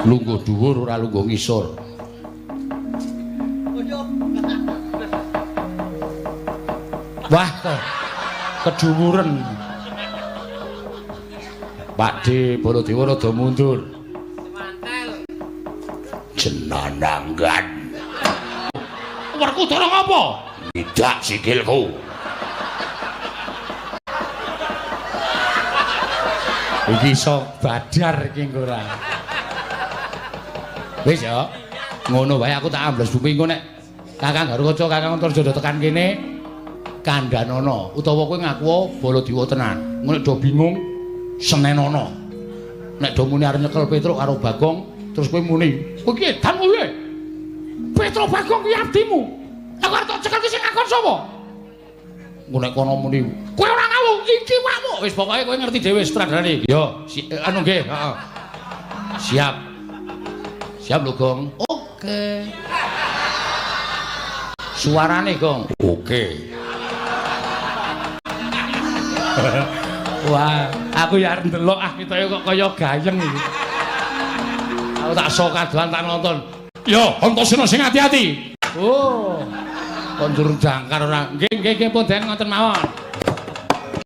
Lungguh dhuwur ora lungguh ngisor. Wah, kedhuwuren. Pakde Baladewa rada mundur. Jenananggan. Werku dorong apa? Tidak sikilku. Iki iso badar iki ora. Wis ya. Ngono wae aku tak ambles bumi engko nek Kakang Garukaca Kakang Antarjaya tekan kene kandhanana utawa kowe ngaku Baladewa tenan. Ngono nek do bingung senenana. Nek do muni arep nyekel Petruk karo Bagong terus kowe muni, "Kowe ki edan kowe." Petruk Bagong ki abdimu. Aku arep tak cekel ki sing ngakon sapa? Ngono nek kono muni, "Kowe ora ngawu, iki wakmu." Wis pokoke kowe ngerti dhewe sutradarane. Yo, anu nggih, heeh. Siap. Siap lho, Gong. Oke. Suarane, Gong. Oke. Wah, aku ya arep ndelok ketoke kok kaya gayeng iki. Aku tak sok kadohan tak nonton. Yo, Antasena sing ati-ati. Oh. Kon durung jangkar ora. Nggih, nggih, pun den ngoten mawon.